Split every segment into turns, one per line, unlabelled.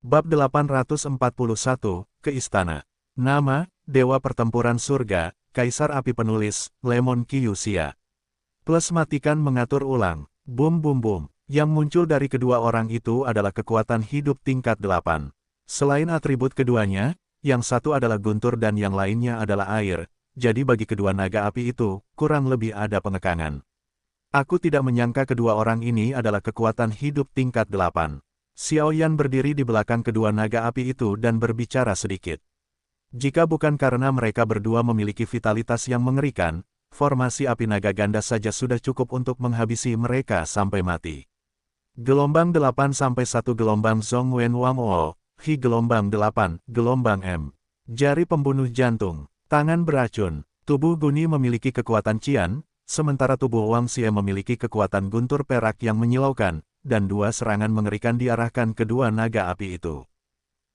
Bab 841, ke istana. Nama, Dewa Pertempuran Surga, Kaisar Api Penulis, Lemon Kyusia. Plus matikan mengatur ulang. Boom boom boom. Yang muncul dari kedua orang itu adalah kekuatan hidup tingkat 8. Selain atribut keduanya, yang satu adalah guntur dan yang lainnya adalah air, jadi bagi kedua naga api itu, kurang lebih ada pengekangan. Aku tidak menyangka kedua orang ini adalah kekuatan hidup tingkat 8. Xiao Yan berdiri di belakang kedua naga api itu dan berbicara sedikit. Jika bukan karena mereka berdua memiliki vitalitas yang mengerikan, formasi api naga ganda saja sudah cukup untuk menghabisi mereka sampai mati. Gelombang 8 sampai 1 gelombang Zhong Wen Wang O, Hi gelombang 8, gelombang M. Jari pembunuh jantung, tangan beracun, tubuh Guni memiliki kekuatan Qian, sementara tubuh Wang Xie memiliki kekuatan guntur perak yang menyilaukan, dan dua serangan mengerikan diarahkan kedua naga api itu.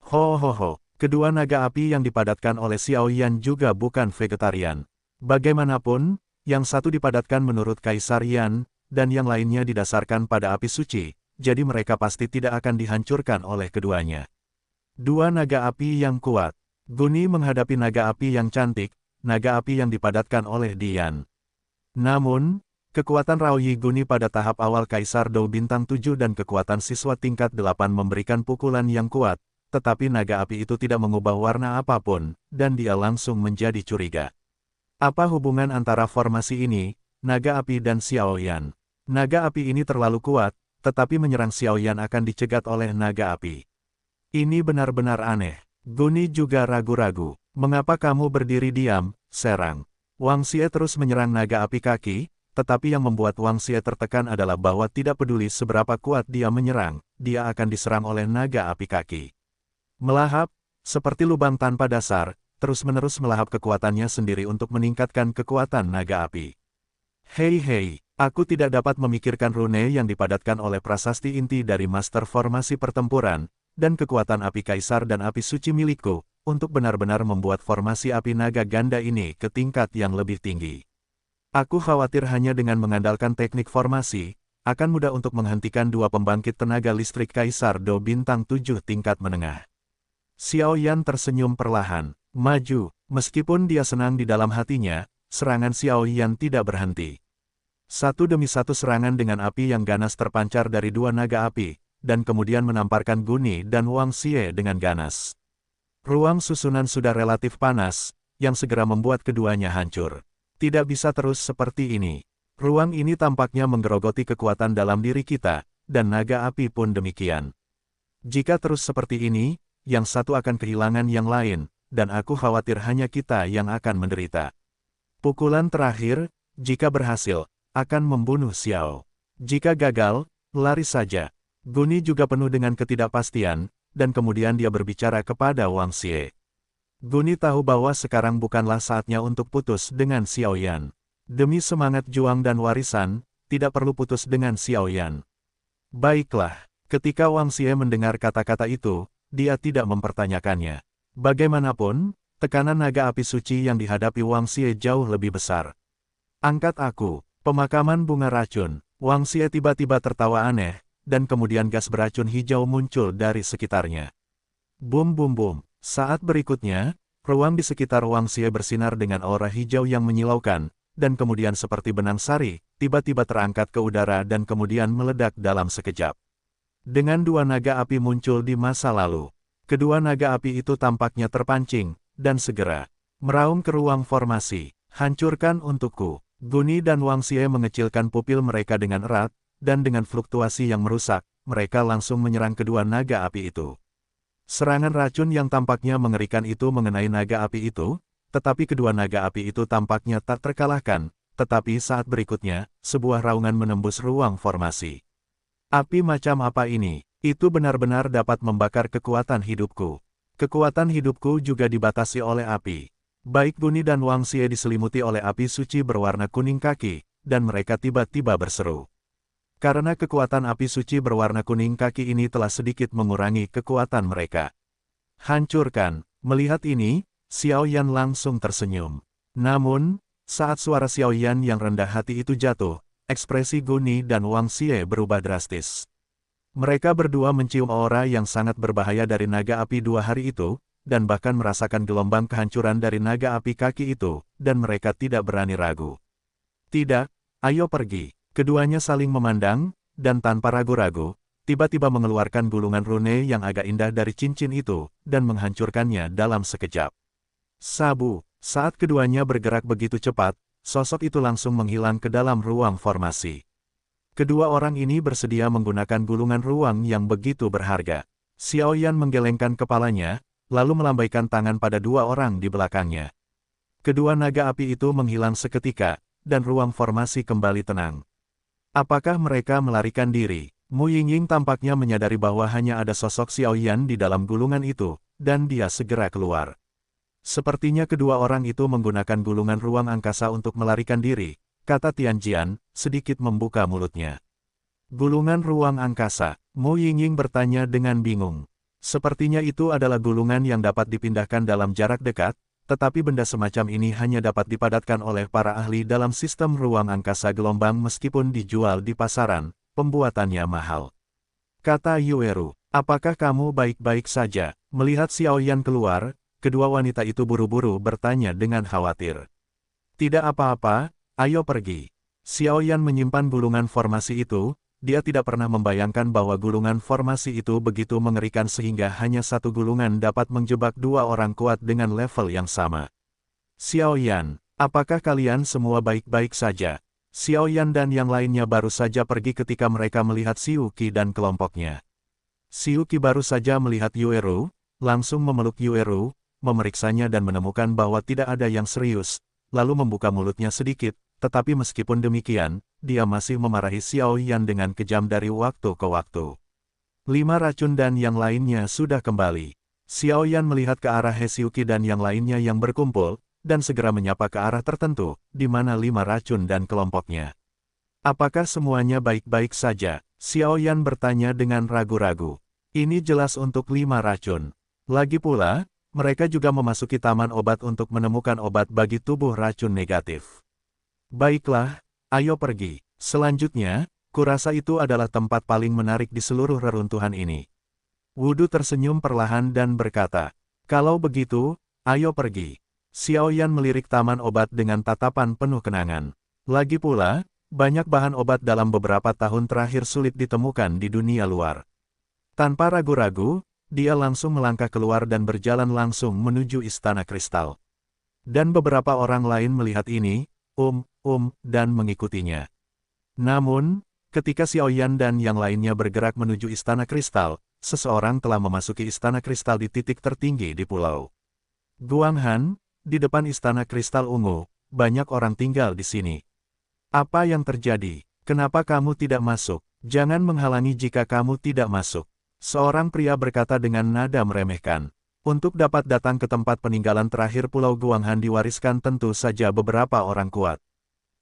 Ho ho ho, kedua naga api yang dipadatkan oleh Xiao Yan juga bukan vegetarian. Bagaimanapun, yang satu dipadatkan menurut Kaisar Yan, dan yang lainnya didasarkan pada api suci, jadi mereka pasti tidak akan dihancurkan oleh keduanya. Dua naga api yang kuat. Guni menghadapi naga api yang cantik, naga api yang dipadatkan oleh Dian. Namun, kekuatan Raoyi Guni pada tahap awal Kaisar Dou Bintang 7 dan kekuatan siswa tingkat 8 memberikan pukulan yang kuat, tetapi naga api itu tidak mengubah warna apapun, dan dia langsung menjadi curiga. Apa hubungan antara formasi ini, naga api dan Xiao Yan? Naga api ini terlalu kuat, tetapi menyerang Xiao Yan akan dicegat oleh naga api. Ini benar-benar aneh. Guni juga ragu-ragu. Mengapa kamu berdiri diam, serang? Wang Xie terus menyerang naga api kaki, tetapi yang membuat Wang Xie tertekan adalah bahwa tidak peduli seberapa kuat dia menyerang, dia akan diserang oleh naga api kaki. Melahap, seperti lubang tanpa dasar, terus-menerus melahap kekuatannya sendiri untuk meningkatkan kekuatan naga api. Hei, aku tidak dapat memikirkan rune yang dipadatkan oleh prasasti inti dari Master Formasi Pertempuran, dan kekuatan api kaisar dan api suci milikku, untuk benar-benar membuat formasi api naga ganda ini ke tingkat yang lebih tinggi. Aku khawatir hanya dengan mengandalkan teknik formasi, akan mudah untuk menghentikan dua pembangkit tenaga listrik Kaisar Dou Bintang 7 tingkat menengah. Xiao Yan tersenyum perlahan, maju, meskipun dia senang di dalam hatinya, serangan Xiao Yan tidak berhenti. Satu demi satu serangan dengan api yang ganas terpancar dari dua naga api, dan kemudian menamparkan Guni dan Wang Xie dengan ganas. Ruang susunan sudah relatif panas, yang segera membuat keduanya hancur. Tidak bisa terus seperti ini. Ruang ini tampaknya menggerogoti kekuatan dalam diri kita, dan naga api pun demikian. Jika terus seperti ini, yang satu akan kehilangan yang lain, dan aku khawatir hanya kita yang akan menderita. Pukulan terakhir, jika berhasil, akan membunuh Xiao. Jika gagal, lari saja. Guni juga penuh dengan ketidakpastian, dan kemudian dia berbicara kepada Wang Xie. Guni tahu bahwa sekarang bukanlah saatnya untuk putus dengan Xiao Yan. Demi semangat juang dan warisan, tidak perlu putus dengan Xiao Yan. Baiklah, ketika Wang Xie mendengar kata-kata itu, dia tidak mempertanyakannya. Bagaimanapun, tekanan naga api suci yang dihadapi Wang Xie jauh lebih besar. Angkat aku, pemakaman bunga racun. Wang Xie tiba-tiba tertawa aneh, dan kemudian gas beracun hijau muncul dari sekitarnya. Boom boom boom. Saat berikutnya, ruang di sekitar Wang Xie bersinar dengan aura hijau yang menyilaukan, dan kemudian seperti benang sari, tiba-tiba terangkat ke udara dan kemudian meledak dalam sekejap. Dengan dua naga api muncul di masa lalu, kedua naga api itu tampaknya terpancing, dan segera meraung ke ruang formasi. Hancurkan untukku. Guni dan Wang Xie mengecilkan pupil mereka dengan erat, dan dengan fluktuasi yang merusak, mereka langsung menyerang kedua naga api itu. Serangan racun yang tampaknya mengerikan itu mengenai naga api itu, tetapi kedua naga api itu tampaknya tak terkalahkan, tetapi saat berikutnya, sebuah raungan menembus ruang formasi. Api macam apa ini? Itu benar-benar dapat membakar kekuatan hidupku. Kekuatan hidupku juga dibatasi oleh api. Baik Guni dan Wang Xie diselimuti oleh api suci berwarna kuning kaki, dan mereka tiba-tiba berseru. Karena kekuatan api suci berwarna kuning kaki ini telah sedikit mengurangi kekuatan mereka. Hancurkan. Melihat ini, Xiao Yan langsung tersenyum. Namun, saat suara Xiao Yan yang rendah hati itu jatuh, ekspresi Guni dan Wang Xie berubah drastis. Mereka berdua mencium aura yang sangat berbahaya dari naga api 2 hari itu, dan bahkan merasakan gelombang kehancuran dari naga api kaki itu, dan mereka tidak berani ragu. Tidak, ayo pergi. Keduanya saling memandang, dan tanpa ragu-ragu, tiba-tiba mengeluarkan gulungan rune yang agak indah dari cincin itu, dan menghancurkannya dalam sekejap. Sabu, saat keduanya bergerak begitu cepat, sosok itu langsung menghilang ke dalam ruang formasi. Kedua orang ini bersedia menggunakan gulungan ruang yang begitu berharga. Xiao Yan menggelengkan kepalanya, lalu melambaikan tangan pada 2 orang di belakangnya. Kedua naga api itu menghilang seketika, dan ruang formasi kembali tenang. Apakah mereka melarikan diri? Mu Yingying tampaknya menyadari bahwa hanya ada sosok Xiao Yan di dalam gulungan itu, dan dia segera keluar. Sepertinya kedua orang itu menggunakan gulungan ruang angkasa untuk melarikan diri, kata Tianjian, sedikit membuka mulutnya. Gulungan ruang angkasa, Mu Yingying bertanya dengan bingung. Sepertinya itu adalah gulungan yang dapat dipindahkan dalam jarak dekat, tetapi benda semacam ini hanya dapat dipadatkan oleh para ahli dalam sistem ruang angkasa gelombang meskipun dijual di pasaran, pembuatannya mahal. Kata Yueru, apakah kamu baik-baik saja? Melihat Xiao Yan keluar, kedua wanita itu buru-buru bertanya dengan khawatir. Tidak apa-apa, ayo pergi. Xiao Yan menyimpan gulungan formasi itu, dia tidak pernah membayangkan bahwa gulungan formasi itu begitu mengerikan sehingga hanya satu gulungan dapat menjebak 2 orang kuat dengan level yang sama. Xiao Yan, apakah kalian semua baik-baik saja? Xiao Yan dan yang lainnya baru saja pergi ketika mereka melihat Xiu Qi dan kelompoknya. Xiu Qi baru saja melihat Yueru, langsung memeluk Yueru, memeriksanya dan menemukan bahwa tidak ada yang serius, lalu membuka mulutnya sedikit, tetapi meskipun demikian, dia masih memarahi Xiao Yan dengan kejam dari waktu ke waktu. 5 racun dan yang lainnya sudah kembali. Xiao Yan melihat ke arah He Xiu Qi dan yang lainnya yang berkumpul, dan segera menyapa ke arah tertentu, di mana 5 racun dan kelompoknya. Apakah semuanya baik-baik saja? Xiao Yan bertanya dengan ragu-ragu. Ini jelas untuk 5 racun. Lagi pula, mereka juga memasuki taman obat untuk menemukan obat bagi tubuh racun negatif. Baiklah, ayo pergi. Selanjutnya, kurasa itu adalah tempat paling menarik di seluruh reruntuhan ini. Wudu tersenyum perlahan dan berkata, kalau begitu, ayo pergi. Xiao Yan melirik taman obat dengan tatapan penuh kenangan. Lagi pula, banyak bahan obat dalam beberapa tahun terakhir sulit ditemukan di dunia luar. Tanpa ragu-ragu, dia langsung melangkah keluar dan berjalan langsung menuju Istana Kristal. Dan beberapa orang lain melihat ini, dan mengikutinya. Namun, ketika Xiao Yan dan yang lainnya bergerak menuju Istana Kristal, seseorang telah memasuki Istana Kristal di titik tertinggi di pulau. Guanghan, di depan Istana Kristal Ungu, banyak orang tinggal di sini. Apa yang terjadi? Kenapa kamu tidak masuk? Jangan menghalangi jika kamu tidak masuk. Seorang pria berkata dengan nada meremehkan. Untuk dapat datang ke tempat peninggalan terakhir Pulau Guanghan diwariskan tentu saja beberapa orang kuat.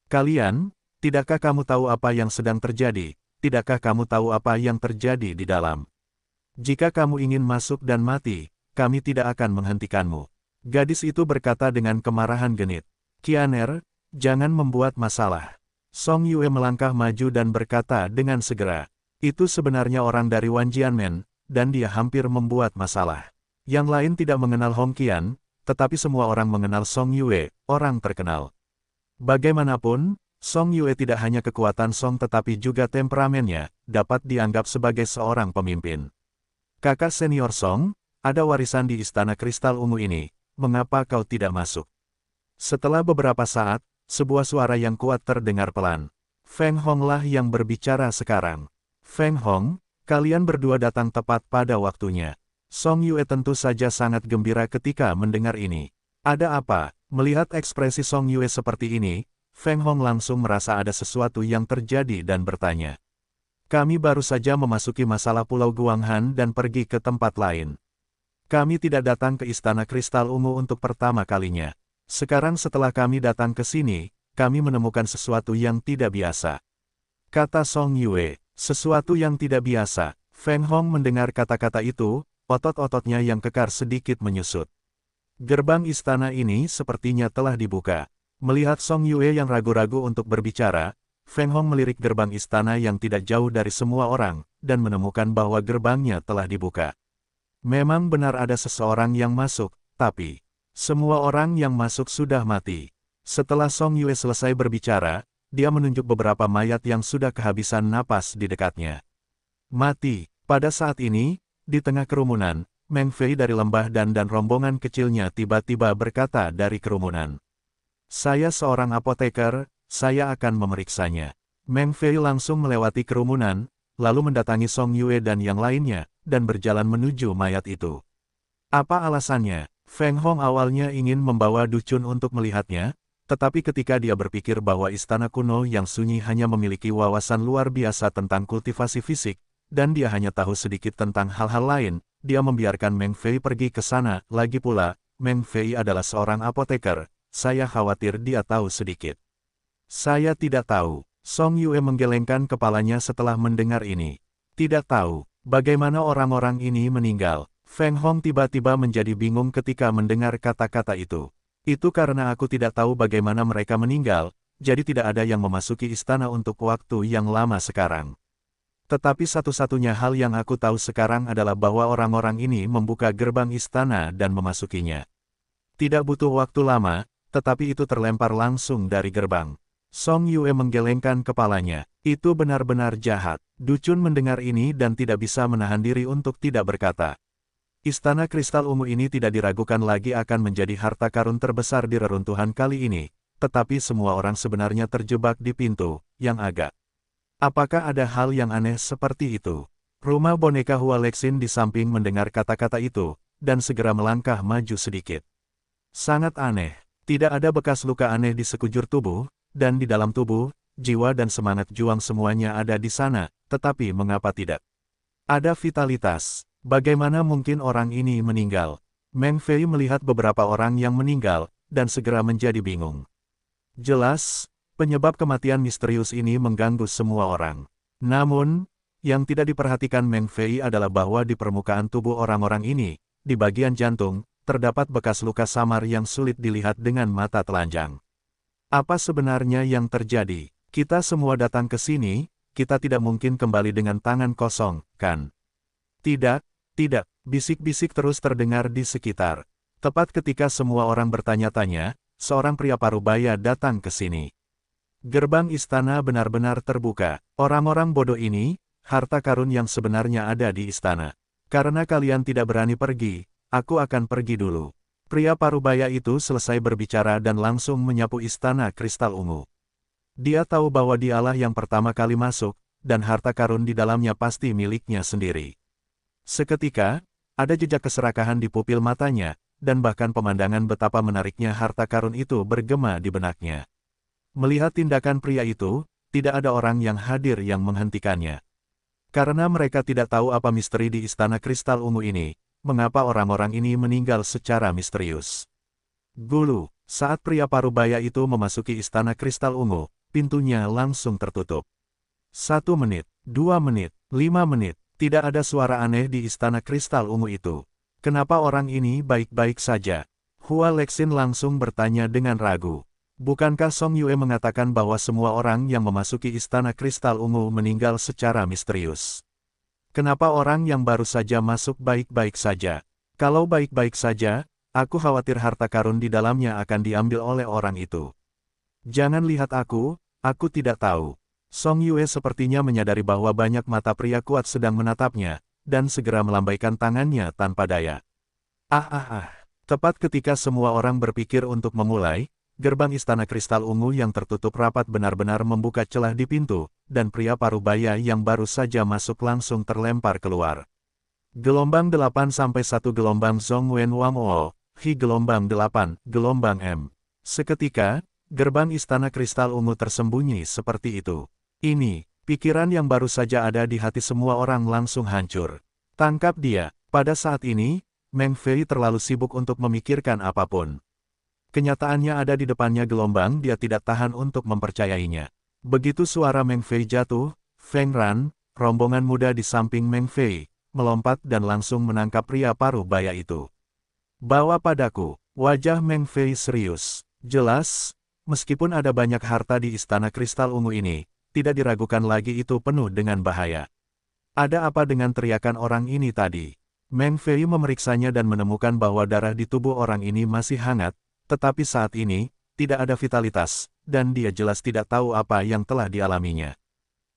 Kalian, tidakkah kamu tahu apa yang sedang terjadi? Tidakkah kamu tahu apa yang terjadi di dalam? Jika kamu ingin masuk dan mati, kami tidak akan menghentikanmu. Gadis itu berkata dengan kemarahan genit. Qianer, jangan membuat masalah. Song Yue melangkah maju dan berkata dengan segera. Itu sebenarnya orang dari Wan Jianmen, dan dia hampir membuat masalah. Yang lain tidak mengenal Hong Qian, tetapi semua orang mengenal Song Yue, orang terkenal. Bagaimanapun, Song Yue tidak hanya kekuatan Song tetapi juga temperamennya, dapat dianggap sebagai seorang pemimpin. Kakak senior Song, ada warisan di Istana Kristal Ungu ini, mengapa kau tidak masuk? Setelah beberapa saat, sebuah suara yang kuat terdengar pelan. Feng Honglah yang berbicara sekarang. Feng Hong, kalian berdua datang tepat pada waktunya. Song Yue tentu saja sangat gembira ketika mendengar ini. Ada apa? Melihat ekspresi Song Yue seperti ini, Feng Hong langsung merasa ada sesuatu yang terjadi dan bertanya. Kami baru saja memasuki masalah Pulau Guanghan dan pergi ke tempat lain. Kami tidak datang ke Istana Kristal Ungu untuk pertama kalinya. Sekarang setelah kami datang ke sini, kami menemukan sesuatu yang tidak biasa. Kata Song Yue, sesuatu yang tidak biasa. Feng Hong mendengar kata-kata itu, otot-ototnya yang kekar sedikit menyusut. Gerbang istana ini sepertinya telah dibuka. Melihat Song Yue yang ragu-ragu untuk berbicara, Feng Hong melirik gerbang istana yang tidak jauh dari semua orang, dan menemukan bahwa gerbangnya telah dibuka. Memang benar ada seseorang yang masuk, tapi semua orang yang masuk sudah mati. Setelah Song Yue selesai berbicara, dia menunjuk beberapa mayat yang sudah kehabisan napas di dekatnya. Mati. Pada saat ini, di tengah kerumunan, Meng Fei dari lembah dan rombongan kecilnya tiba-tiba berkata dari kerumunan. Saya seorang apoteker, saya akan memeriksanya. Meng Fei langsung melewati kerumunan, lalu mendatangi Song Yue dan yang lainnya, dan berjalan menuju mayat itu. Apa alasannya? Feng Hong awalnya ingin membawa Ducun untuk melihatnya, tetapi ketika dia berpikir bahwa istana kuno yang sunyi hanya memiliki wawasan luar biasa tentang kultivasi fisik, dan dia hanya tahu sedikit tentang hal-hal lain, dia membiarkan Meng Fei pergi ke sana. Lagi pula, Meng Fei adalah seorang apoteker, saya khawatir dia tahu sedikit. Saya tidak tahu. Song Yue menggelengkan kepalanya setelah mendengar ini. Tidak tahu, bagaimana orang-orang ini meninggal. Feng Hong tiba-tiba menjadi bingung ketika mendengar kata-kata itu. Itu karena aku tidak tahu bagaimana mereka meninggal, jadi tidak ada yang memasuki istana untuk waktu yang lama sekarang. Tetapi satu-satunya hal yang aku tahu sekarang adalah bahwa orang-orang ini membuka gerbang istana dan memasukinya. Tidak butuh waktu lama, tetapi itu terlempar langsung dari gerbang. Song Yue menggelengkan kepalanya. Itu benar-benar jahat. Ducun mendengar ini dan tidak bisa menahan diri untuk tidak berkata. Istana kristal ungu ini tidak diragukan lagi akan menjadi harta karun terbesar di reruntuhan kali ini, tetapi semua orang sebenarnya terjebak di pintu yang agak. Apakah ada hal yang aneh seperti itu? Rumah boneka Hua Lexin di samping mendengar kata-kata itu, dan segera melangkah maju sedikit. Sangat aneh. Tidak ada bekas luka aneh di sekujur tubuh, dan di dalam tubuh, jiwa dan semangat juang semuanya ada di sana, tetapi mengapa tidak? Ada vitalitas. Bagaimana mungkin orang ini meninggal? Meng Fei melihat beberapa orang yang meninggal, dan segera menjadi bingung. Jelas, penyebab kematian misterius ini mengganggu semua orang. Namun, yang tidak diperhatikan Meng Fei adalah bahwa di permukaan tubuh orang-orang ini, di bagian jantung, terdapat bekas luka samar yang sulit dilihat dengan mata telanjang. Apa sebenarnya yang terjadi? Kita semua datang ke sini, kita tidak mungkin kembali dengan tangan kosong, kan? Tidak, tidak, bisik-bisik terus terdengar di sekitar. Tepat ketika semua orang bertanya-tanya, seorang pria parubaya datang ke sini. Gerbang istana benar-benar terbuka. Orang-orang bodoh ini, harta karun yang sebenarnya ada di istana. Karena kalian tidak berani pergi, aku akan pergi dulu. Pria parubaya itu selesai berbicara dan langsung menyapu istana kristal ungu. Dia tahu bahwa dialah yang pertama kali masuk, dan harta karun di dalamnya pasti miliknya sendiri. Seketika, ada jejak keserakahan di pupil matanya, dan bahkan pemandangan betapa menariknya harta karun itu bergema di benaknya. Melihat tindakan pria itu, tidak ada orang yang hadir yang menghentikannya. Karena mereka tidak tahu apa misteri di istana kristal ungu ini, mengapa orang-orang ini meninggal secara misterius. Gulu, saat pria parubaya itu memasuki istana kristal ungu, pintunya langsung tertutup. 1 menit, 2 menit, 5 menit. Tidak ada suara aneh di istana kristal ungu itu. Kenapa orang ini baik-baik saja? Hua Lexin langsung bertanya dengan ragu. Bukankah Song Yue mengatakan bahwa semua orang yang memasuki istana kristal ungu meninggal secara misterius? Kenapa orang yang baru saja masuk baik-baik saja? Kalau baik-baik saja, aku khawatir harta karun di dalamnya akan diambil oleh orang itu. Jangan lihat aku tidak tahu. Song Yue sepertinya menyadari bahwa banyak mata pria kuat sedang menatapnya, dan segera melambaikan tangannya tanpa daya. Tepat ketika semua orang berpikir untuk memulai, gerbang istana kristal ungu yang tertutup rapat benar-benar membuka celah di pintu, dan pria parubaya yang baru saja masuk langsung terlempar keluar. Gelombang 8 sampai 1 gelombang Zhong Wen Wang O, Hi gelombang 8, gelombang M. Seketika, gerbang istana kristal ungu tersembunyi seperti itu. Ini, pikiran yang baru saja ada di hati semua orang langsung hancur. Tangkap dia. Pada saat ini, Meng Fei terlalu sibuk untuk memikirkan apapun. Kenyataannya ada di depannya gelombang dia tidak tahan untuk mempercayainya. Begitu suara Meng Fei jatuh, Feng Ran, rombongan muda di samping Meng Fei, melompat dan langsung menangkap pria parubaya itu. Bawa padaku. Wajah Meng Fei serius. Jelas, meskipun ada banyak harta di istana kristal ungu ini, tidak diragukan lagi itu penuh dengan bahaya. Ada apa dengan teriakan orang ini tadi? Meng Fei memeriksanya dan menemukan bahwa darah di tubuh orang ini masih hangat, tetapi saat ini, tidak ada vitalitas, dan dia jelas tidak tahu apa yang telah dialaminya.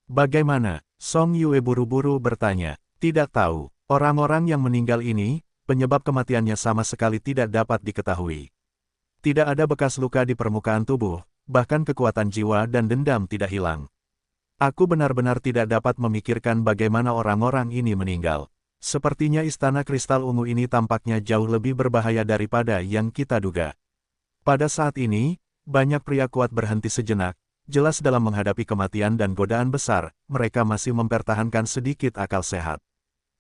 Bagaimana? Song Yue buru-buru bertanya. Tidak tahu. Orang-orang yang meninggal ini, penyebab kematiannya sama sekali tidak dapat diketahui. Tidak ada bekas luka di permukaan tubuh, bahkan kekuatan jiwa dan dendam tidak hilang. Aku benar-benar tidak dapat memikirkan bagaimana orang-orang ini meninggal. Sepertinya istana kristal ungu ini tampaknya jauh lebih berbahaya daripada yang kita duga. Pada saat ini, banyak pria kuat berhenti sejenak, jelas dalam menghadapi kematian dan godaan besar, mereka masih mempertahankan sedikit akal sehat.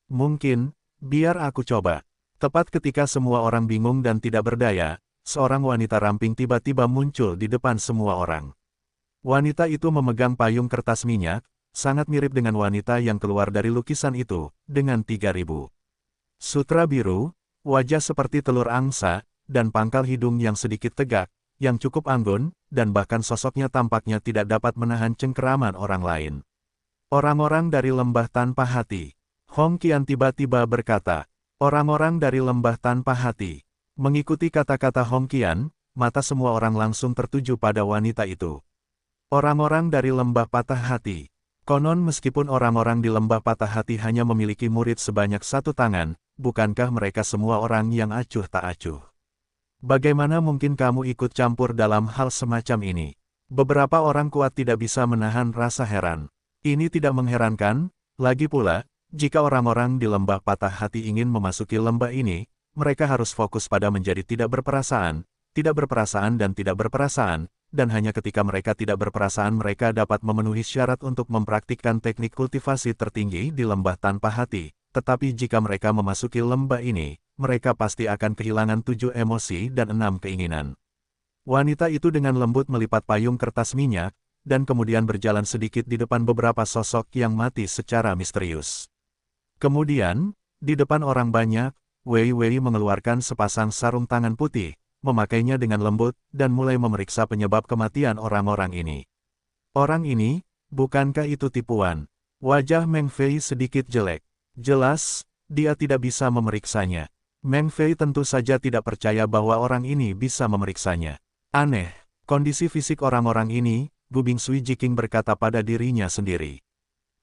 Mungkin, biar aku coba. Tepat ketika semua orang bingung dan tidak berdaya, seorang wanita ramping tiba-tiba muncul di depan semua orang. Wanita itu memegang payung kertas minyak, sangat mirip dengan wanita yang keluar dari lukisan itu, dengan 3.000 sutra biru, wajah seperti telur angsa, dan pangkal hidung yang sedikit tegak, yang cukup anggun, dan bahkan sosoknya tampaknya tidak dapat menahan cengkeraman orang lain. Orang-orang dari lembah tanpa hati. Hong Qian tiba-tiba berkata, orang-orang dari lembah tanpa hati. Mengikuti kata-kata Hong Qian, mata semua orang langsung tertuju pada wanita itu. Orang-orang dari lembah patah hati. Konon meskipun orang-orang di lembah patah hati hanya memiliki murid sebanyak 1 tangan, bukankah mereka semua orang yang acuh tak acuh? Bagaimana mungkin kamu ikut campur dalam hal semacam ini? Beberapa orang kuat tidak bisa menahan rasa heran. Ini tidak mengherankan, lagi pula, jika orang-orang di lembah patah hati ingin memasuki lembah ini, mereka harus fokus pada menjadi tidak berperasaan dan tidak berperasaan, dan hanya ketika mereka tidak berperasaan mereka dapat memenuhi syarat untuk mempraktikkan teknik kultivasi tertinggi di lembah tanpa hati. Tetapi jika mereka memasuki lembah ini, mereka pasti akan kehilangan 7 emosi dan 6 keinginan. Wanita itu dengan lembut melipat payung kertas minyak, dan kemudian berjalan sedikit di depan beberapa sosok yang mati secara misterius. Kemudian, di depan orang banyak, Wei Wei mengeluarkan sepasang sarung tangan putih, memakainya dengan lembut, dan mulai memeriksa penyebab kematian orang-orang ini. Orang ini, bukankah itu tipuan? Wajah Meng Fei sedikit jelek. Jelas, dia tidak bisa memeriksanya. Meng Fei tentu saja tidak percaya bahwa orang ini bisa memeriksanya. Aneh, kondisi fisik orang-orang ini, Gu Bingsui Jiking berkata pada dirinya sendiri.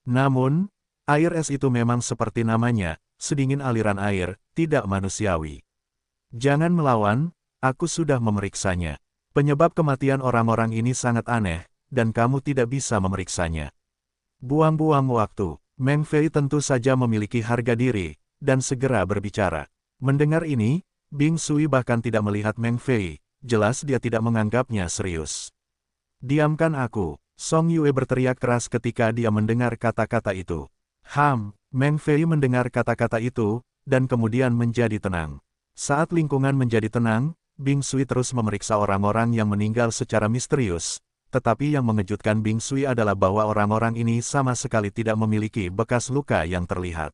Namun, air es itu memang seperti namanya, sedingin aliran air, tidak manusiawi. Jangan melawan, aku sudah memeriksanya. Penyebab kematian orang-orang ini sangat aneh, dan kamu tidak bisa memeriksanya. Buang-buang waktu. Meng Fei tentu saja memiliki harga diri, dan segera berbicara. Mendengar ini, Bing Sui bahkan tidak melihat Meng Fei, jelas dia tidak menganggapnya serius. Diamkan aku, Song Yue berteriak keras ketika dia mendengar kata-kata itu. Meng Fei mendengar kata-kata itu, dan kemudian menjadi tenang. Saat lingkungan menjadi tenang, Bing Sui terus memeriksa orang-orang yang meninggal secara misterius, tetapi yang mengejutkan Bing Sui adalah bahwa orang-orang ini sama sekali tidak memiliki bekas luka yang terlihat.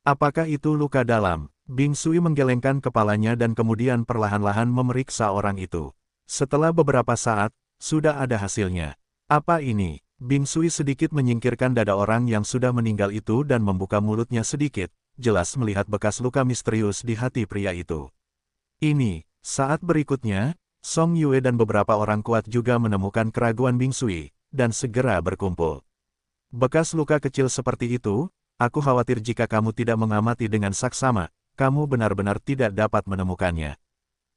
Apakah itu luka dalam? Bing Sui menggelengkan kepalanya dan kemudian perlahan-lahan memeriksa orang itu. Setelah beberapa saat, sudah ada hasilnya. Apa ini? Bing Sui sedikit menyingkirkan dada orang yang sudah meninggal itu dan membuka mulutnya sedikit, jelas melihat bekas luka misterius di hati pria itu. Ini. Saat berikutnya, Song Yue dan beberapa orang kuat juga menemukan keraguan Bing Sui, dan segera berkumpul. Bekas luka kecil seperti itu, aku khawatir jika kamu tidak mengamati dengan saksama, kamu benar-benar tidak dapat menemukannya.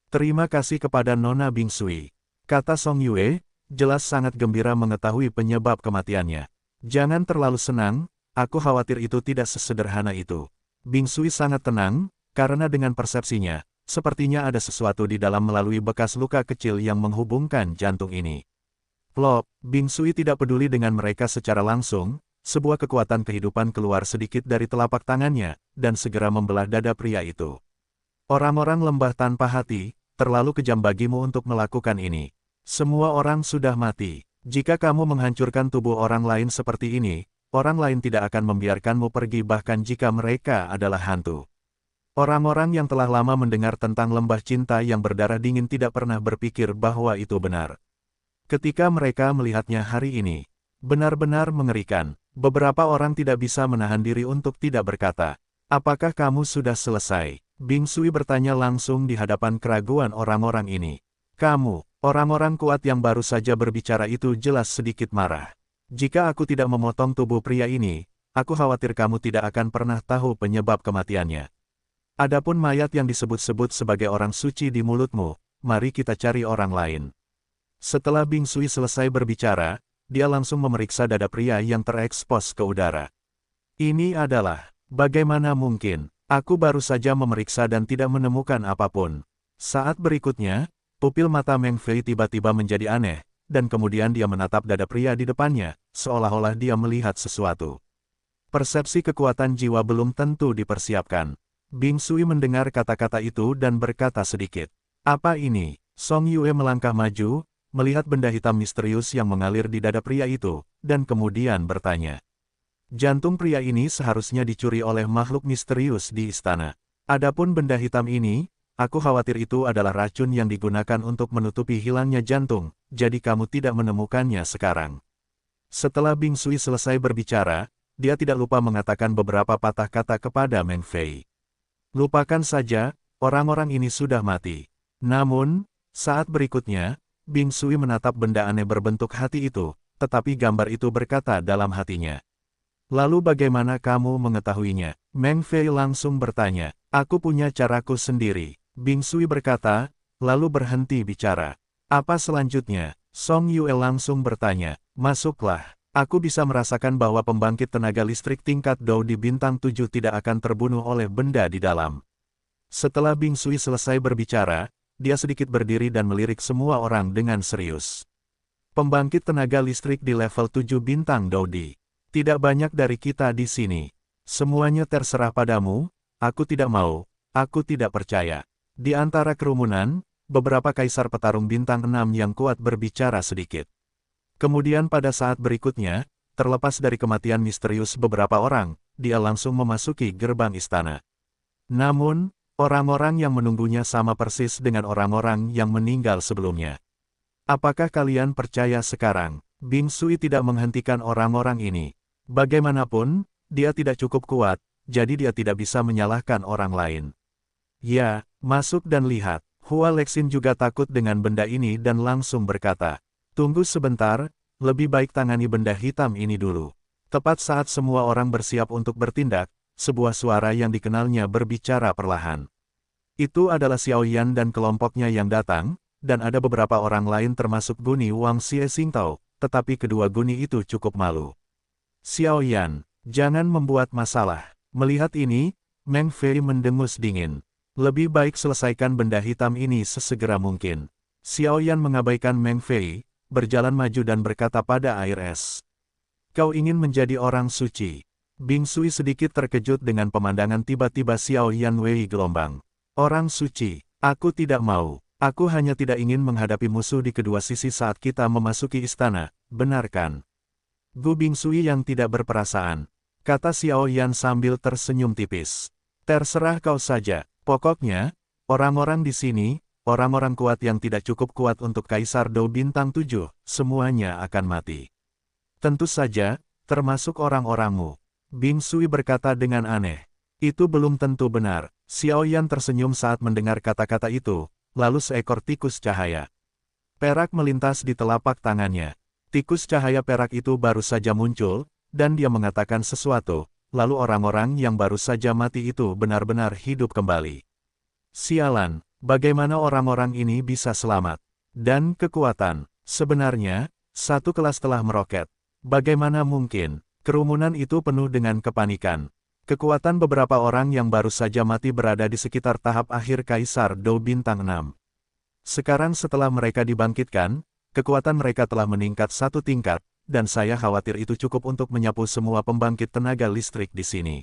Terima kasih kepada Nona Bing Sui, kata Song Yue, jelas sangat gembira mengetahui penyebab kematiannya. Jangan terlalu senang, aku khawatir itu tidak sesederhana itu. Bing Sui sangat tenang, karena dengan persepsinya, sepertinya ada sesuatu di dalam melalui bekas luka kecil yang menghubungkan jantung ini. Plop, Bing Sui tidak peduli dengan mereka secara langsung, sebuah kekuatan kehidupan keluar sedikit dari telapak tangannya, dan segera membelah dada pria itu. Orang-orang lembah tanpa hati, terlalu kejam bagimu untuk melakukan ini. Semua orang sudah mati. Jika kamu menghancurkan tubuh orang lain seperti ini, orang lain tidak akan membiarkanmu pergi bahkan jika mereka adalah hantu. Orang-orang yang telah lama mendengar tentang lembah cinta yang berdarah dingin tidak pernah berpikir bahwa itu benar. Ketika mereka melihatnya hari ini, benar-benar mengerikan. Beberapa orang tidak bisa menahan diri untuk tidak berkata, "Apakah kamu sudah selesai?" Bing Sui bertanya langsung di hadapan keraguan orang-orang ini. "Kamu," orang-orang kuat yang baru saja berbicara itu jelas sedikit marah. "Jika aku tidak memotong tubuh pria ini, aku khawatir kamu tidak akan pernah tahu penyebab kematiannya. Adapun mayat yang disebut-sebut sebagai orang suci di mulutmu, mari kita cari orang lain." Setelah Bing Sui selesai berbicara, dia langsung memeriksa dada pria yang terekspos ke udara. "Ini adalah, bagaimana mungkin? Aku baru saja memeriksa dan tidak menemukan apapun." Saat berikutnya, pupil mata Meng Fei tiba-tiba menjadi aneh, dan kemudian dia menatap dada pria di depannya, seolah-olah dia melihat sesuatu. Persepsi kekuatan jiwa belum tentu dipersiapkan. Bing Sui mendengar kata-kata itu dan berkata sedikit, "Apa ini?" Song Yue melangkah maju, melihat benda hitam misterius yang mengalir di dada pria itu, dan kemudian bertanya. "Jantung pria ini seharusnya dicuri oleh makhluk misterius di istana. Adapun benda hitam ini, aku khawatir itu adalah racun yang digunakan untuk menutupi hilangnya jantung, jadi kamu tidak menemukannya sekarang." Setelah Bing Sui selesai berbicara, dia tidak lupa mengatakan beberapa patah kata kepada Meng Fei. "Lupakan saja, orang-orang ini sudah mati." Namun, saat berikutnya, Bing Sui menatap benda aneh berbentuk hati itu, tetapi gambar itu berkata dalam hatinya. "Lalu bagaimana kamu mengetahuinya?" Meng Fei langsung bertanya. "Aku punya caraku sendiri." Bing Sui berkata, lalu berhenti bicara. "Apa selanjutnya?" Song Yue langsung bertanya. "Masuklah. Aku bisa merasakan bahwa pembangkit tenaga listrik tingkat Dou di bintang 7 tidak akan terbunuh oleh benda di dalam." Setelah Bing Sui selesai berbicara, dia sedikit berdiri dan melirik semua orang dengan serius. "Pembangkit tenaga listrik di level 7 bintang Dodi. Tidak banyak dari kita di sini. Semuanya terserah padamu, aku tidak mau, aku tidak percaya." Di antara kerumunan, beberapa kaisar petarung bintang 6 yang kuat berbicara sedikit. Kemudian pada saat berikutnya, terlepas dari kematian misterius beberapa orang, dia langsung memasuki gerbang istana. Namun, orang-orang yang menunggunya sama persis dengan orang-orang yang meninggal sebelumnya. "Apakah kalian percaya sekarang?" Bing Sui tidak menghentikan orang-orang ini. Bagaimanapun, dia tidak cukup kuat, jadi dia tidak bisa menyalahkan orang lain. "Ya, masuk dan lihat." Hua Lexin juga takut dengan benda ini dan langsung berkata, "Tunggu sebentar, lebih baik tangani benda hitam ini dulu." Tepat saat semua orang bersiap untuk bertindak, sebuah suara yang dikenalnya berbicara perlahan. Itu adalah Xiao Yan dan kelompoknya yang datang, dan ada beberapa orang lain termasuk Guni Wang Xie Xingtao, tetapi kedua Guni itu cukup malu. "Xiao Yan, jangan membuat masalah." Melihat ini, Meng Fei mendengus dingin. "Lebih baik selesaikan benda hitam ini sesegera mungkin." Xiao Yan mengabaikan Meng Fei, berjalan maju dan berkata pada air es, "Kau ingin menjadi orang suci?" Bing Sui sedikit terkejut dengan pemandangan tiba-tiba Xiao Yan Wei gelombang. "Orang suci, aku tidak mau. Aku hanya tidak ingin menghadapi musuh di kedua sisi saat kita memasuki istana, benar kan?" "Gu Bing Sui yang tidak berperasaan," kata Xiao Yan sambil tersenyum tipis. "Terserah kau saja. Pokoknya, orang-orang di sini, orang-orang kuat yang tidak cukup kuat untuk Kaisar Dou Bintang 7, semuanya akan mati. Tentu saja, termasuk orang-orangmu." Bing Sui berkata dengan aneh. "Itu belum tentu benar." Xiao Yan tersenyum saat mendengar kata-kata itu, lalu seekor tikus cahaya perak melintas di telapak tangannya. Tikus cahaya perak itu baru saja muncul, dan dia mengatakan sesuatu, lalu orang-orang yang baru saja mati itu benar-benar hidup kembali. "Sialan, bagaimana orang-orang ini bisa selamat? Dan kekuatan, sebenarnya, satu kelas telah meroket. Bagaimana mungkin?" Kerumunan itu penuh dengan kepanikan. Kekuatan beberapa orang yang baru saja mati berada di sekitar tahap akhir Kaisar Dou Bintang 6. Sekarang setelah mereka dibangkitkan, kekuatan mereka telah meningkat satu tingkat, dan saya khawatir itu cukup untuk menyapu semua pembangkit tenaga listrik di sini.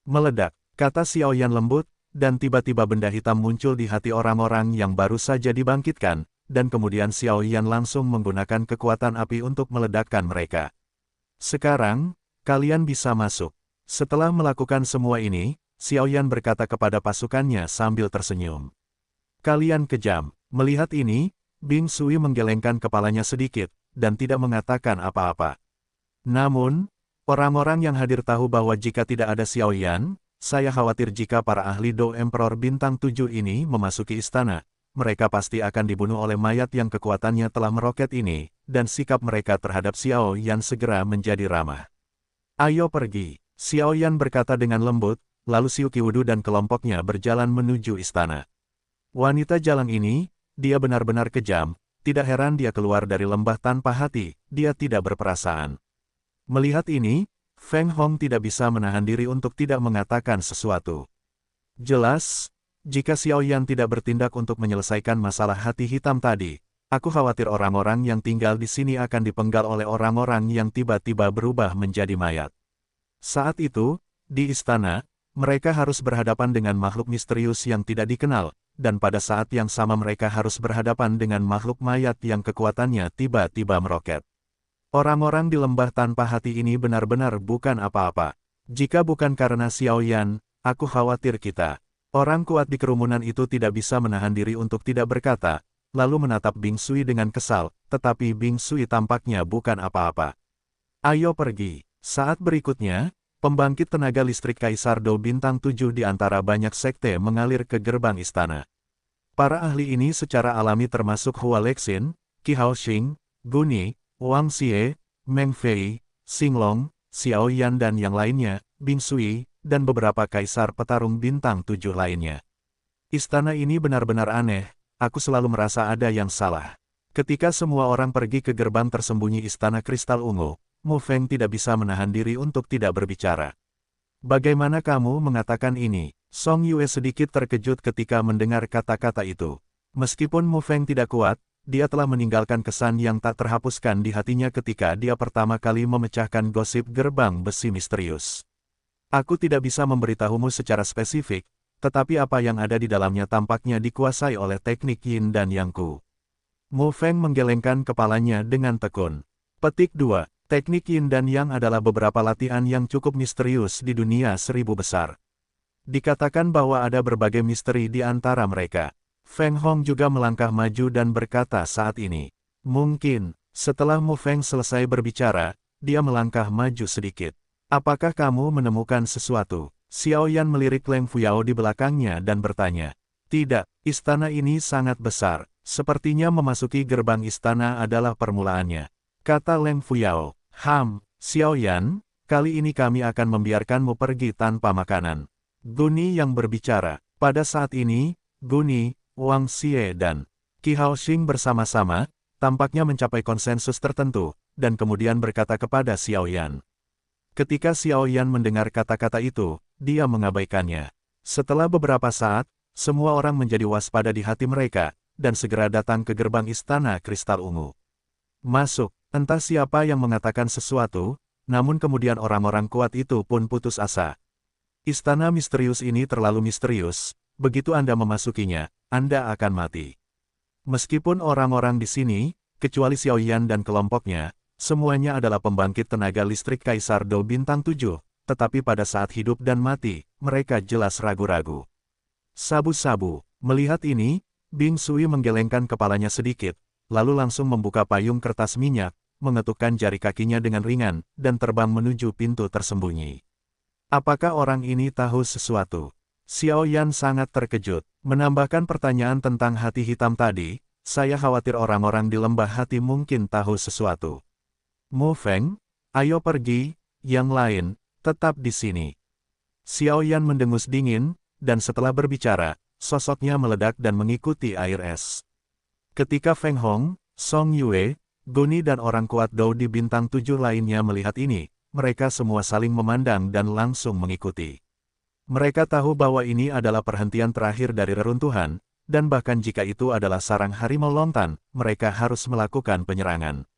Meledak, kata Xiao Yan lembut, dan tiba-tiba benda hitam muncul di hati orang-orang yang baru saja dibangkitkan, dan kemudian Xiao Yan langsung menggunakan kekuatan api untuk meledakkan mereka. "Sekarang, kalian bisa masuk." Setelah melakukan semua ini, Xiao Yan berkata kepada pasukannya sambil tersenyum. "Kalian kejam." Melihat ini, Bing Sui menggelengkan kepalanya sedikit, dan tidak mengatakan apa-apa. Namun, Orang-orang yang hadir tahu bahwa jika tidak ada Xiao Yan, saya khawatir jika para ahli Do Emperor Bintang 7 ini memasuki istana, mereka pasti akan dibunuh oleh mayat yang kekuatannya telah meroket ini, dan sikap mereka terhadap Xiao Yan segera menjadi ramah. Ayo pergi, Xiao Yan berkata dengan lembut, lalu Xiu Qiwudu dan kelompoknya berjalan menuju istana. Wanita jalang ini, dia benar-benar kejam, tidak heran dia keluar dari lembah tanpa hati, dia tidak berperasaan. Melihat ini, Feng Hong tidak bisa menahan diri untuk tidak mengatakan sesuatu. Jelas, jika Xiao Yan tidak bertindak untuk menyelesaikan masalah hati hitam tadi, aku khawatir orang-orang yang tinggal di sini akan dipenggal oleh orang-orang yang tiba-tiba berubah menjadi mayat. Saat itu, di istana, mereka harus berhadapan dengan makhluk misterius yang tidak dikenal, dan pada saat yang sama mereka harus berhadapan dengan makhluk mayat yang kekuatannya tiba-tiba meroket. Orang-orang di lembah tanpa hati ini benar-benar bukan apa-apa. Jika bukan karena Xiao Yan, aku khawatir kita. Orang kuat di kerumunan itu tidak bisa menahan diri untuk tidak berkata, lalu menatap Bing Sui dengan kesal, tetapi Bing Sui tampaknya bukan apa-apa. Ayo pergi. Saat berikutnya, pembangkit tenaga listrik Kaisar Do Bintang 7 di antara banyak sekte mengalir ke gerbang istana. Para ahli ini secara alami termasuk Hua Lexin, Qi Haoxing, Guni, Wang Xie, Meng Fei, Xinglong, Xiao Yan dan yang lainnya, Bing Sui, dan beberapa kaisar petarung bintang 7 lainnya. Istana ini benar-benar aneh, aku selalu merasa ada yang salah. Ketika semua orang pergi ke gerbang tersembunyi Istana Kristal Ungu, Mu Feng tidak bisa menahan diri untuk tidak berbicara. Bagaimana kamu mengatakan ini? Song Yue sedikit terkejut ketika mendengar kata-kata itu. Meskipun Mu Feng tidak kuat, dia telah meninggalkan kesan yang tak terhapuskan di hatinya ketika dia pertama kali memecahkan gosip gerbang besi misterius. Aku tidak bisa memberitahumu secara spesifik, tetapi apa yang ada di dalamnya tampaknya dikuasai oleh teknik Yin dan Yang-ku. Mu Feng menggelengkan kepalanya dengan tekun. Petik 2. Teknik Yin dan Yang adalah beberapa latihan yang cukup misterius di dunia 1000 besar. Dikatakan bahwa ada berbagai misteri di antara mereka. Feng Hong juga melangkah maju dan berkata saat ini. Mungkin, setelah Mu Feng selesai berbicara, dia melangkah maju sedikit. Apakah kamu menemukan sesuatu? Xiao Yan melirik Leng Fuyao di belakangnya dan bertanya. Tidak, istana ini sangat besar. Sepertinya memasuki gerbang istana adalah permulaannya. Kata Leng Fuyao. Xiao Yan, kali ini kami akan membiarkanmu pergi tanpa makanan. Guni yang berbicara. Pada saat ini, Guni, Wang Xie dan Qi Haoxing bersama-sama, tampaknya mencapai konsensus tertentu, dan kemudian berkata kepada Xiao Yan. Ketika Xiao Yan mendengar kata-kata itu, dia mengabaikannya. Setelah beberapa saat, semua orang menjadi waspada di hati mereka, dan segera datang ke gerbang Istana Kristal Ungu. Masuk, entah siapa yang mengatakan sesuatu, namun kemudian orang-orang kuat itu pun putus asa. Istana misterius ini terlalu misterius, begitu Anda memasukinya, Anda akan mati. Meskipun orang-orang di sini, kecuali Xiao Yan dan kelompoknya, semuanya adalah pembangkit tenaga listrik Kaisar Do Bintang 7, tetapi pada saat hidup dan mati, mereka jelas ragu-ragu. Sabu-sabu, melihat ini, Bing Sui menggelengkan kepalanya sedikit, lalu langsung membuka payung kertas minyak, mengetukkan jari kakinya dengan ringan, dan terbang menuju pintu tersembunyi. Apakah orang ini tahu sesuatu? Xiao Yan sangat terkejut, menambahkan pertanyaan tentang hati hitam tadi, saya khawatir orang-orang di lembah hati mungkin tahu sesuatu. Mu Feng, ayo pergi, yang lain, tetap di sini. Xiao Yan mendengus dingin, dan setelah berbicara, sosoknya meledak dan mengikuti air es. Ketika Feng Hong, Song Yue, Guni dan orang kuat Dou di bintang 7 lainnya melihat ini, mereka semua saling memandang dan langsung mengikuti. Mereka tahu bahwa ini adalah perhentian terakhir dari reruntuhan, dan bahkan jika itu adalah sarang harimau lontan, mereka harus melakukan penyerangan.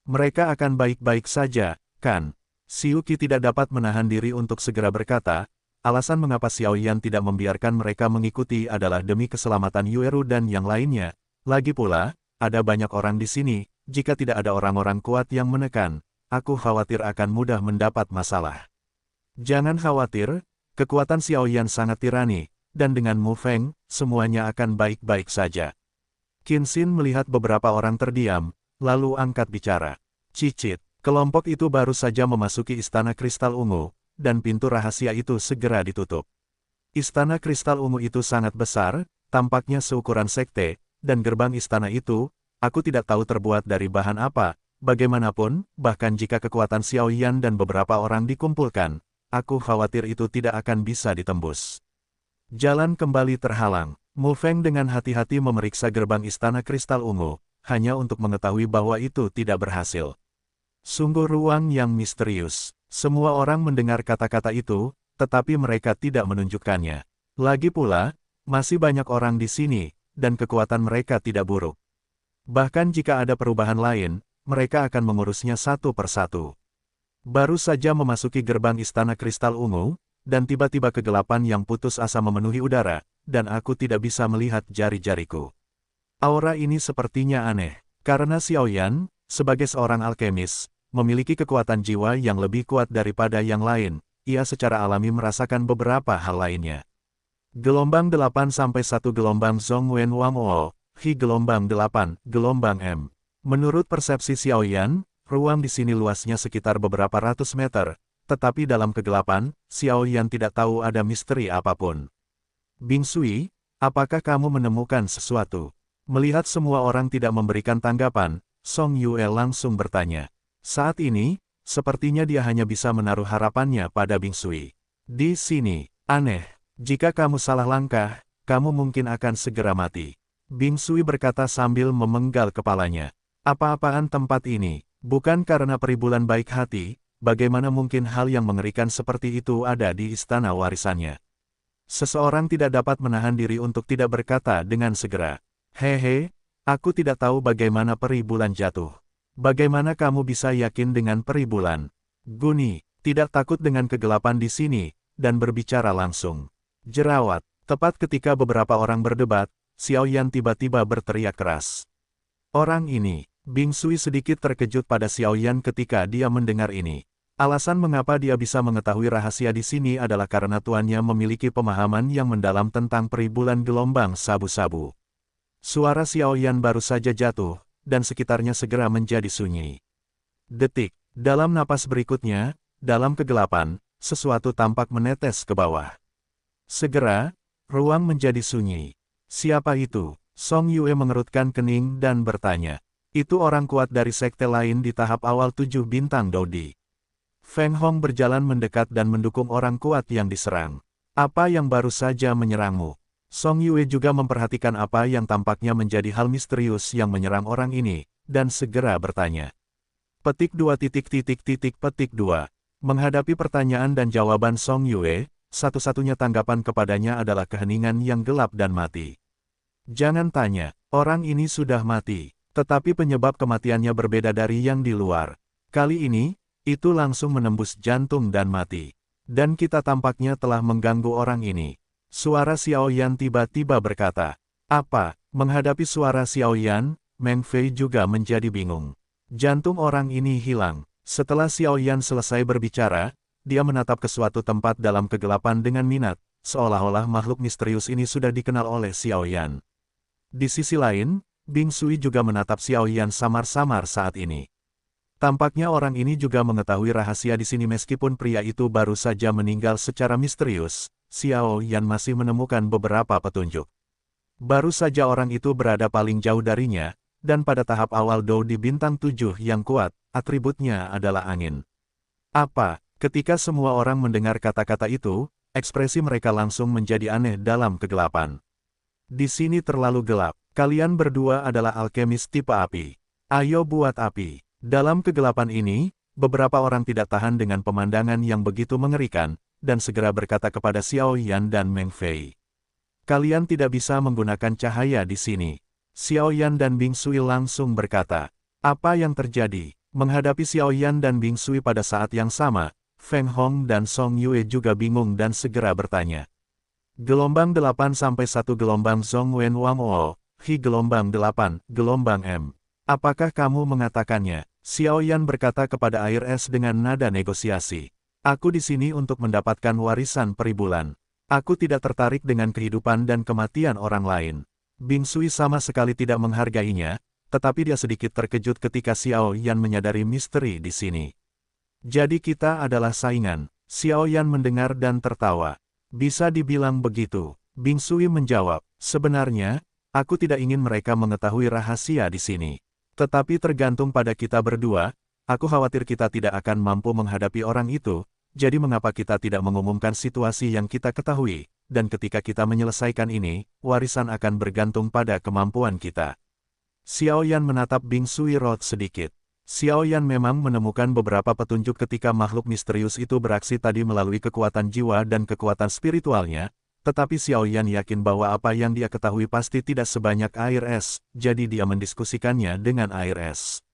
Mereka akan baik-baik saja, kan? Xiu Qi tidak dapat menahan diri untuk segera berkata, alasan mengapa Xiao Yan tidak membiarkan mereka mengikuti adalah demi keselamatan Yueru dan yang lainnya. Lagi pula, ada banyak orang di sini, jika tidak ada orang-orang kuat yang menekan, aku khawatir akan mudah mendapat masalah. Jangan khawatir, kekuatan Xiao Yan sangat tirani, dan dengan Mu Feng, semuanya akan baik-baik saja. Qin Xin melihat beberapa orang terdiam, lalu angkat bicara. Cicit, Kelompok itu baru saja memasuki Istana Kristal Ungu, dan pintu rahasia itu segera ditutup. Istana Kristal Ungu itu sangat besar, tampaknya seukuran sekte, dan gerbang istana itu, aku tidak tahu terbuat dari bahan apa. Bagaimanapun, bahkan jika kekuatan Xiao Yan dan beberapa orang dikumpulkan, aku khawatir itu tidak akan bisa ditembus. Jalan kembali terhalang. Mu Feng dengan hati-hati memeriksa gerbang Istana Kristal Ungu, hanya untuk mengetahui bahwa itu tidak berhasil. Sungguh ruang yang misterius. Semua orang mendengar kata-kata itu, tetapi mereka tidak menunjukkannya. Lagi pula, masih banyak orang di sini, dan kekuatan mereka tidak buruk. Bahkan jika ada perubahan lain, mereka akan mengurusnya satu persatu. Baru saja memasuki gerbang Istana Kristal Ungu, dan tiba-tiba kegelapan yang putus asa memenuhi udara, dan aku tidak bisa melihat jari-jariku. Aura ini sepertinya aneh, karena Xiao Yan, sebagai seorang alkemis, memiliki kekuatan jiwa yang lebih kuat daripada yang lain, ia secara alami merasakan beberapa hal lainnya. Gelombang 8 sampai 1 gelombang Zhong Wen Wang O, Hi gelombang 8, gelombang M. Menurut persepsi Xiao Yan, ruang di sini luasnya sekitar beberapa ratus meter, tetapi dalam kegelapan, Xiao Yan tidak tahu ada misteri apapun. Bing Sui, apakah kamu menemukan sesuatu? Melihat semua orang tidak memberikan tanggapan, Song Yue langsung bertanya. Saat ini, sepertinya dia hanya bisa menaruh harapannya pada Bing Sui. Di sini, aneh, jika kamu salah langkah, kamu mungkin akan segera mati. Bing Sui berkata sambil memenggal kepalanya. Apa-apaan tempat ini? Bukan karena peribulan baik hati, bagaimana mungkin hal yang mengerikan seperti itu ada di istana warisannya? Seseorang tidak dapat menahan diri untuk tidak berkata dengan segera. Hehe, aku tidak tahu bagaimana peri bulan jatuh. Bagaimana kamu bisa yakin dengan peri bulan? Guni, tidak takut dengan kegelapan di sini, dan berbicara langsung. Jerawat, tepat ketika beberapa orang berdebat, Xiao Yan tiba-tiba berteriak keras. Orang ini, Bing Sui sedikit terkejut pada Xiao Yan ketika dia mendengar ini. Alasan mengapa dia bisa mengetahui rahasia di sini adalah karena tuannya memiliki pemahaman yang mendalam tentang peri bulan gelombang sabu-sabu. Suara Xiao Yan baru saja jatuh, dan sekitarnya segera menjadi sunyi. Detik, dalam napas berikutnya, dalam kegelapan, sesuatu tampak menetes ke bawah. Segera, ruang menjadi sunyi. Siapa itu? Song Yue mengerutkan kening dan bertanya. Itu orang kuat dari sekte lain di tahap awal 7 bintang Dodi. Feng Hong berjalan mendekat dan mendukung orang kuat yang diserang. Apa yang baru saja menyerangmu? Song Yue juga memperhatikan apa yang tampaknya menjadi hal misterius yang menyerang orang ini, dan segera bertanya. Petik 2. Menghadapi pertanyaan dan jawaban Song Yue, satu-satunya tanggapan kepadanya adalah keheningan yang gelap dan mati. Jangan tanya, orang ini sudah mati, tetapi penyebab kematiannya berbeda dari yang di luar. Kali ini, itu langsung menembus jantung dan mati. Dan kita tampaknya telah mengganggu orang ini. Suara Xiao Yan tiba-tiba berkata. Apa? Menghadapi suara Xiao Yan, Meng Fei juga menjadi bingung. Jantung orang ini hilang. Setelah Xiao Yan selesai berbicara, dia menatap ke suatu tempat dalam kegelapan dengan minat, seolah-olah makhluk misterius ini sudah dikenal oleh Xiao Yan. Di sisi lain, Bing Sui juga menatap Xiao Yan samar-samar saat ini. Tampaknya orang ini juga mengetahui rahasia di sini meskipun pria itu baru saja meninggal secara misterius. Xiao Yan masih menemukan beberapa petunjuk. Baru saja orang itu berada paling jauh darinya, dan pada tahap awal Dou di bintang 7 yang kuat, atributnya adalah angin. Apa? Ketika semua orang mendengar kata-kata itu, ekspresi mereka langsung menjadi aneh dalam kegelapan. Di sini terlalu gelap. Kalian berdua adalah alkemis tipe api. Ayo buat api. Dalam kegelapan ini, beberapa orang tidak tahan dengan pemandangan yang begitu mengerikan, dan segera berkata kepada Xiao Yan dan Meng Fei. Kalian tidak bisa menggunakan cahaya di sini. Xiao Yan dan Bing Sui langsung berkata. Apa yang terjadi? Menghadapi Xiao Yan dan Bing Sui pada saat yang sama, Feng Hong dan Song Yue juga bingung dan segera bertanya. Gelombang 8 sampai 1 gelombang Zhong Wen Wang O, Hi gelombang 8, gelombang M. Apakah kamu mengatakannya? Xiao Yan berkata kepada air es dengan nada negosiasi. Aku di sini untuk mendapatkan warisan peri bulan. Aku tidak tertarik dengan kehidupan dan kematian orang lain. Bing Sui sama sekali tidak menghargainya, tetapi dia sedikit terkejut ketika Xiao Yan menyadari misteri di sini. Jadi kita adalah saingan. Xiao Yan mendengar dan tertawa. Bisa dibilang begitu. Bing Sui menjawab, sebenarnya, aku tidak ingin mereka mengetahui rahasia di sini. Tetapi tergantung pada kita berdua, aku khawatir kita tidak akan mampu menghadapi orang itu, jadi mengapa kita tidak mengumumkan situasi yang kita ketahui, dan ketika kita menyelesaikan ini, warisan akan bergantung pada kemampuan kita. Xiao Yan menatap Bing Sui Road sedikit. Xiao Yan memang menemukan beberapa petunjuk ketika makhluk misterius itu beraksi tadi melalui kekuatan jiwa dan kekuatan spiritualnya, tetapi Xiao Yan yakin bahwa apa yang dia ketahui pasti tidak sebanyak air es, jadi dia mendiskusikannya dengan air es.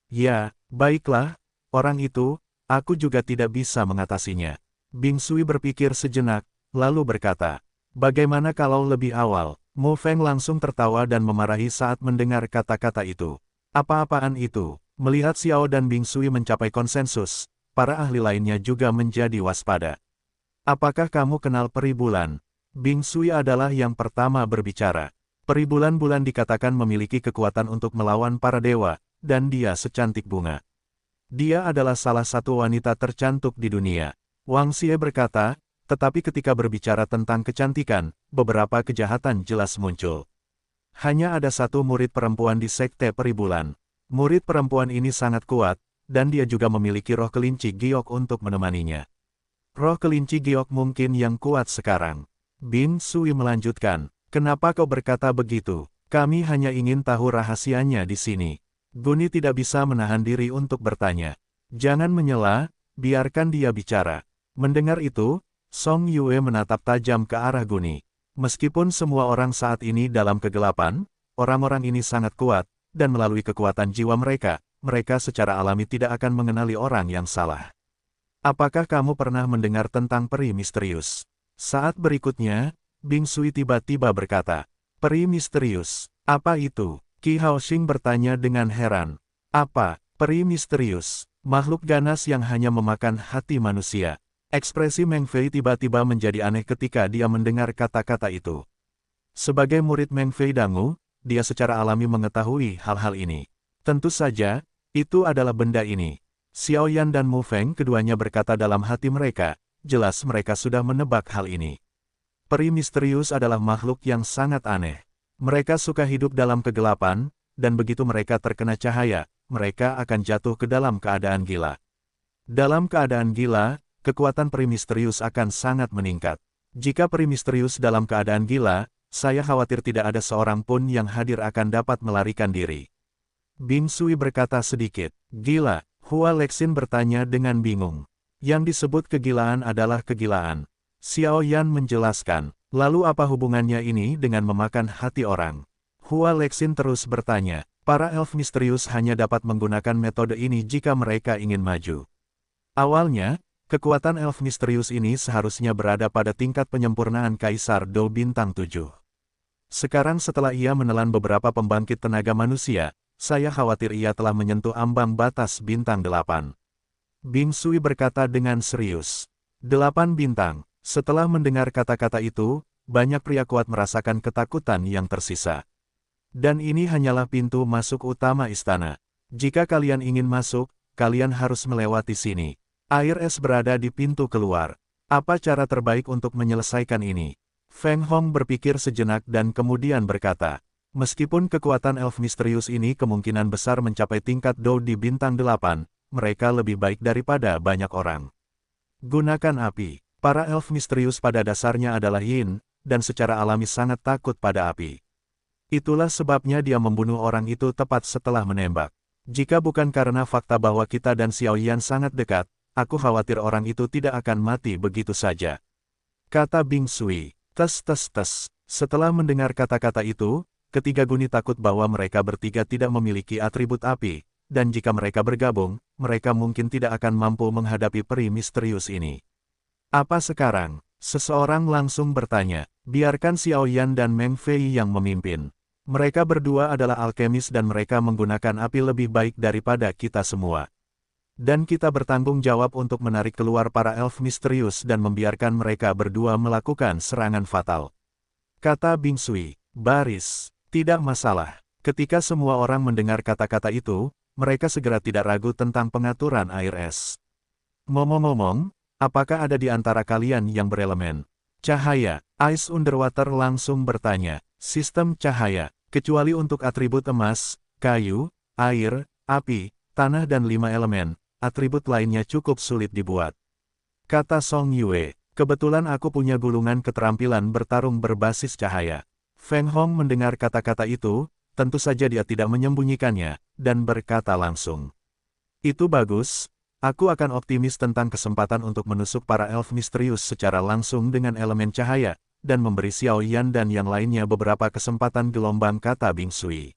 Ya, baiklah, orang itu, aku juga tidak bisa mengatasinya. Bing Sui berpikir sejenak, lalu berkata, bagaimana kalau lebih awal? Mo Feng langsung tertawa dan memarahi saat mendengar kata-kata itu. Apa-apaan itu? Melihat Xiao dan Bing Sui mencapai konsensus, para ahli lainnya juga menjadi waspada. Apakah kamu kenal peri bulan? Bing Sui adalah yang pertama berbicara. Peri bulan-bulan dikatakan memiliki kekuatan untuk melawan para dewa, dan dia secantik bunga. Dia adalah salah satu wanita tercantik di dunia. Wang Xie berkata, tetapi ketika berbicara tentang kecantikan, beberapa kejahatan jelas muncul. Hanya ada satu murid perempuan di sekte peri bulan. Murid perempuan ini sangat kuat, dan dia juga memiliki roh kelinci giok untuk menemaninya. Roh kelinci giok mungkin yang kuat sekarang. Bing Sui melanjutkan, kenapa kau berkata begitu? Kami hanya ingin tahu rahasianya di sini. Guni tidak bisa menahan diri untuk bertanya. Jangan menyela, biarkan dia bicara. Mendengar itu, Song Yue menatap tajam ke arah Guni. Meskipun semua orang saat ini dalam kegelapan, orang-orang ini sangat kuat, dan melalui kekuatan jiwa mereka, mereka secara alami tidak akan mengenali orang yang salah. Apakah kamu pernah mendengar tentang peri misterius? Saat berikutnya, Bing Sui tiba-tiba berkata, peri misterius, apa itu? Qi Haoxing bertanya dengan heran. Apa, peri misterius? Makhluk ganas yang hanya memakan hati manusia. Ekspresi Meng Fei tiba-tiba menjadi aneh ketika dia mendengar kata-kata itu. Sebagai murid Meng Fei dangu, dia secara alami mengetahui hal-hal ini. Tentu saja, itu adalah benda ini. Xiao Yan dan Mo Feng keduanya berkata dalam hati mereka, jelas mereka sudah menebak hal ini. Peri misterius adalah makhluk yang sangat aneh. Mereka suka hidup dalam kegelapan, dan begitu mereka terkena cahaya, mereka akan jatuh ke dalam keadaan gila. Dalam keadaan gila, kekuatan peri misterius akan sangat meningkat. Jika peri misterius dalam keadaan gila, saya khawatir tidak ada seorang pun yang hadir akan dapat melarikan diri. Bing Sui berkata sedikit, gila, Hua Lexin bertanya dengan bingung. Yang disebut kegilaan adalah kegilaan. Xiao Yan menjelaskan. Lalu apa hubungannya ini dengan memakan hati orang? Hua Lexin terus bertanya, para elf misterius hanya dapat menggunakan metode ini jika mereka ingin maju. Awalnya, kekuatan elf misterius ini seharusnya berada pada tingkat penyempurnaan Kaisar Do Bintang 7. Sekarang setelah ia menelan beberapa pembangkit tenaga manusia, saya khawatir ia telah menyentuh ambang batas Bintang 8. Bing Sui berkata dengan serius. 8 bintang. Setelah mendengar kata-kata itu, banyak pria kuat merasakan ketakutan yang tersisa. Dan ini hanyalah pintu masuk utama istana. Jika kalian ingin masuk, kalian harus melewati sini. Air es berada di pintu keluar. Apa cara terbaik untuk menyelesaikan ini? Feng Hong berpikir sejenak dan kemudian berkata, meskipun kekuatan elf misterius ini kemungkinan besar mencapai tingkat Do di Bintang 8, mereka lebih baik daripada banyak orang. Gunakan api. Para elf misterius pada dasarnya adalah yin, dan secara alami sangat takut pada api. Itulah sebabnya dia membunuh orang itu tepat setelah menembak. Jika bukan karena fakta bahwa kita dan Xiao Yan sangat dekat, aku khawatir orang itu tidak akan mati begitu saja. Kata Bing Sui, tes. Setelah mendengar kata-kata itu, ketiga Guni takut bahwa mereka bertiga tidak memiliki atribut api, dan jika mereka bergabung, mereka mungkin tidak akan mampu menghadapi peri misterius ini. Apa sekarang? Seseorang langsung bertanya. Biarkan Xiao Yan dan Meng Fei yang memimpin. Mereka berdua adalah alkemis dan mereka menggunakan api lebih baik daripada kita semua. Dan kita bertanggung jawab untuk menarik keluar para elf misterius dan membiarkan mereka berdua melakukan serangan fatal. Kata Bing Sui, baris, tidak masalah. Ketika semua orang mendengar kata-kata itu, mereka segera tidak ragu tentang pengaturan air es. Ngomong-ngomong, apakah ada di antara kalian yang berelemen cahaya? Ice Underwater langsung bertanya. Sistem cahaya, kecuali untuk atribut emas, kayu, air, api, tanah dan 5 elemen, atribut lainnya cukup sulit dibuat. Kata Song Yue, kebetulan aku punya gulungan keterampilan bertarung berbasis cahaya. Feng Hong mendengar kata-kata itu, tentu saja dia tidak menyembunyikannya, dan berkata langsung. Itu bagus, aku akan optimis tentang kesempatan untuk menusuk para elf misterius secara langsung dengan elemen cahaya, dan memberi Xiao Yan dan yang lainnya beberapa kesempatan gelombang, kata Bing Sui.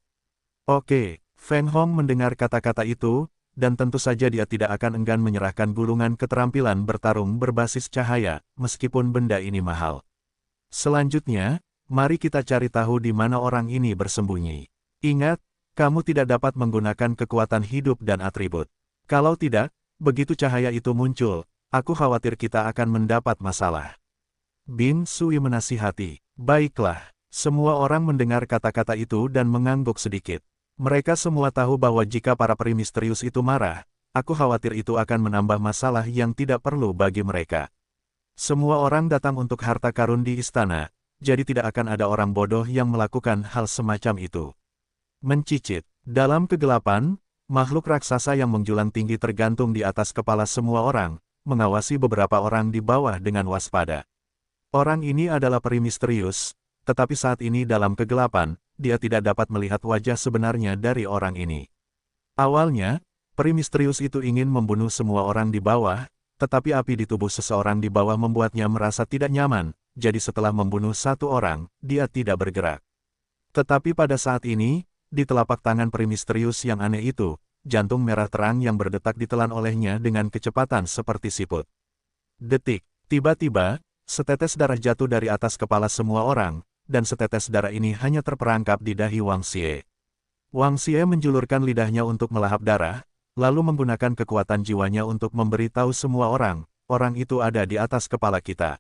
Oke, Feng Hong mendengar kata-kata itu, dan tentu saja dia tidak akan enggan menyerahkan gulungan keterampilan bertarung berbasis cahaya, meskipun benda ini mahal. Selanjutnya, mari kita cari tahu di mana orang ini bersembunyi. Ingat, kamu tidak dapat menggunakan kekuatan hidup dan atribut. Kalau tidak, begitu cahaya itu muncul, aku khawatir kita akan mendapat masalah. Bing Sui menasihati. Baiklah, semua orang mendengar kata-kata itu dan mengangguk sedikit. Mereka semua tahu bahwa jika para peri misterius itu marah, aku khawatir itu akan menambah masalah yang tidak perlu bagi mereka. Semua orang datang untuk harta karun di istana, jadi tidak akan ada orang bodoh yang melakukan hal semacam itu. Mencicit. Dalam kegelapan, makhluk raksasa yang menjulang tinggi tergantung di atas kepala semua orang, mengawasi beberapa orang di bawah dengan waspada. Orang ini adalah peri misterius, tetapi saat ini dalam kegelapan, dia tidak dapat melihat wajah sebenarnya dari orang ini. Awalnya, peri misterius itu ingin membunuh semua orang di bawah, tetapi api di tubuh seseorang di bawah membuatnya merasa tidak nyaman, jadi setelah membunuh satu orang, dia tidak bergerak. Tetapi pada saat ini, di telapak tangan peri misterius yang aneh itu, jantung merah terang yang berdetak ditelan olehnya dengan kecepatan seperti siput. Detik, tiba-tiba, setetes darah jatuh dari atas kepala semua orang, dan setetes darah ini hanya terperangkap di dahi Wang Xie. Wang Xie menjulurkan lidahnya untuk melahap darah, lalu menggunakan kekuatan jiwanya untuk memberitahu semua orang, orang itu ada di atas kepala kita.